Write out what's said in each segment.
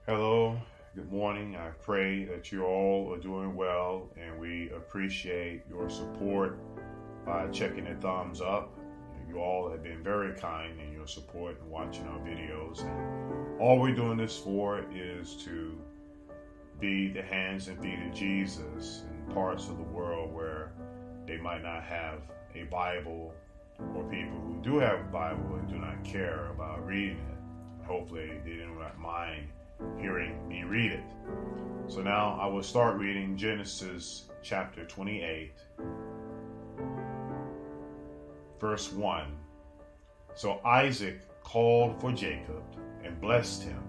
Hello, good morning. I pray that you all are doing well, and we appreciate your support by checking the thumbs up. You all have been very kind in your support and watching our videos. And all we're doing this for is to be the hands and feet of Jesus in parts of the world where they might not have a Bible, or people who do have a Bible and do not care about reading it. Hopefully they do not mind hearing me read it. So now I will start reading Genesis chapter 28, verse 1. So Isaac called for Jacob and blessed him.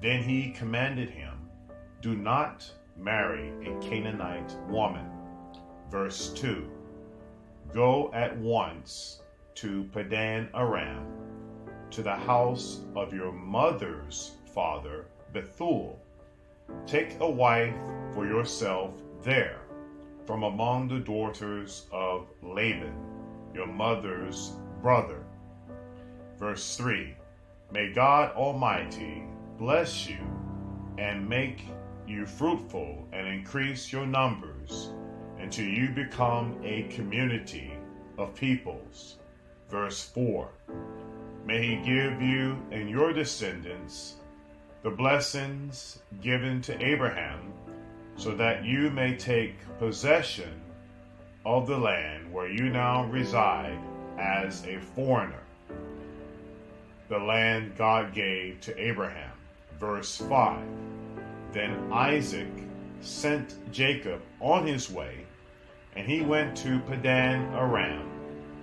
Then he commanded him, do not marry a Canaanite woman. Verse 2. Go at once to Padan Aram, to the house of your mother's father Bethuel. Take a wife for yourself there, from among the daughters of Laban, your mother's brother. Verse 3. May God Almighty bless you and make you fruitful and increase your numbers until you become a community of peoples. Verse 4. May he give you and your descendants the blessings given to Abraham, so that you may take possession of the land where you now reside as a foreigner, the land God gave to Abraham. Verse 5. Then Isaac sent Jacob on his way, and he went to Padan Aram,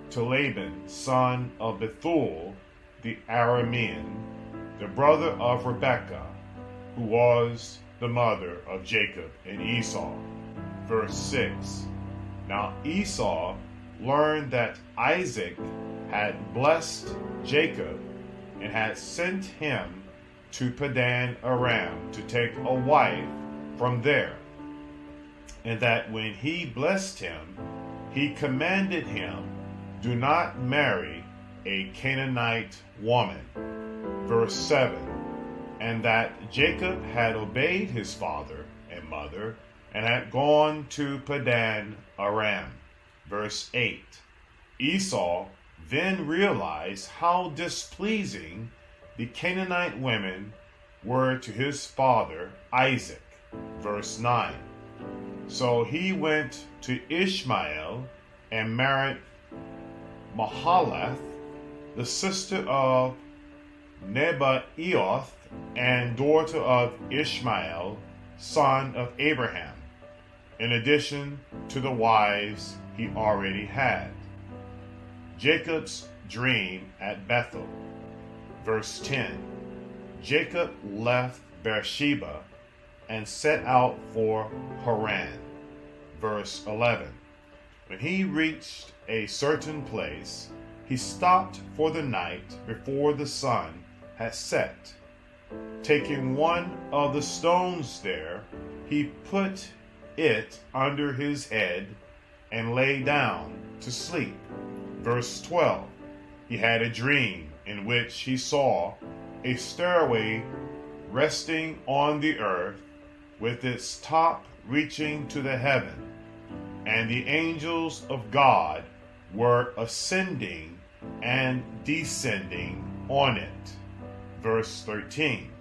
to Laban, son of Bethuel the Aramean, the brother of Rebekah, who was the mother of Jacob and Esau. Verse 6. Now Esau learned that Isaac had blessed Jacob and had sent him to Padan Aram to take a wife from there, and that when he blessed him, he commanded him, do not marry a Canaanite woman. Verse 7. And that Jacob had obeyed his father and mother, and had gone to Padan Aram. Verse 8. Esau then realized how displeasing the Canaanite women were to his father Isaac. Verse 9. So he went to Ishmael and married Mahalath, the sister of Nebaioth and daughter of Ishmael, son of Abraham, in addition to the wives he already had. Jacob's dream at Bethel. Verse 10. Jacob left Beersheba and set out for Haran. Verse 11. When he reached a certain place, he stopped for the night before the sun had set. Taking one of the stones there, he put it under his head and lay down to sleep. Verse 12. He had a dream in which he saw a stairway resting on the earth with its top reaching to the heaven, and the angels of God were ascending and descending on it. Verse 13.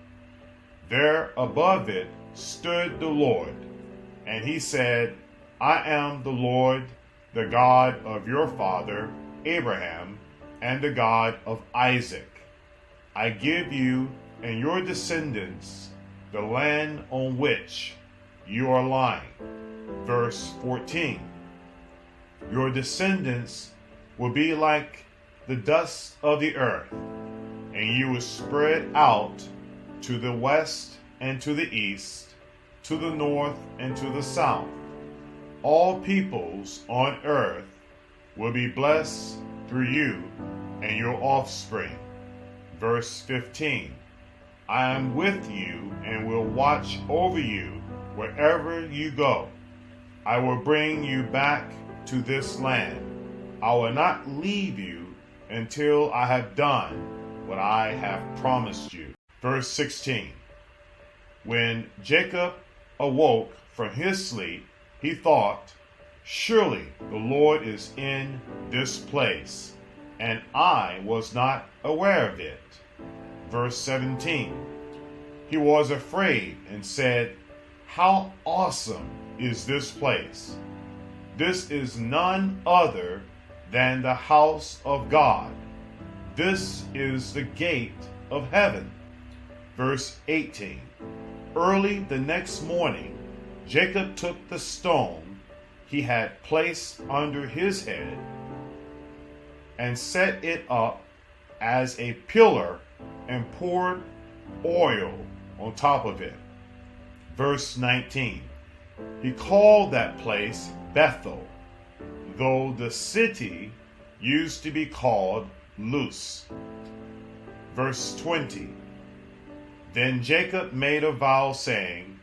There above it stood the Lord, and he said, I am the Lord, the God of your father Abraham, and the God of Isaac. I give you and your descendants the land on which you are lying. Verse 14. Your descendants will be like the dust of the earth, and you will spread out to the west and to the east, to the north and to the south. All peoples on earth will be blessed through you and your offspring. Verse 15. I am with you and will watch over you wherever you go. I will bring you back to this land. I will not leave you until I have done what I have promised you. Verse 16. When Jacob awoke from his sleep, he thought, "Surely the Lord is in this place, and I was not aware of it." Verse 17. He was afraid and said, "How awesome is this place! This is none other than the house of God. This is the gate of heaven." Verse 18. Early the next morning, Jacob took the stone he had placed under his head and set it up as a pillar and poured oil on top of it. Verse 19. He called that place Bethel, though the city used to be called Luz. Verse 20. Then Jacob made a vow, saying,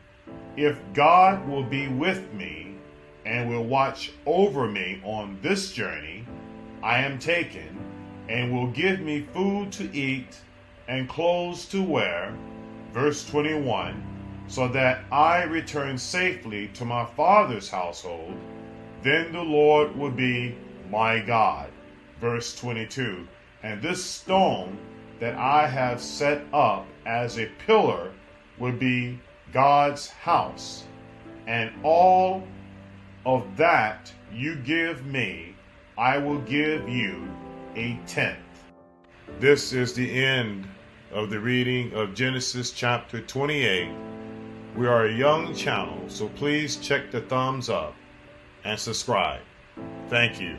"If God will be with me and will watch over me on this journey I am taking, and will give me food to eat and clothes to wear," verse 21, "so that I return safely to my father's household, then the Lord will be my God." Verse 22, "And this stone that I have set up as a pillar will be God's house, and all of that you give me, I will give you a tenth." This is the end of the reading of Genesis chapter 28. We are a young channel, so please check the thumbs up and subscribe. Thank you.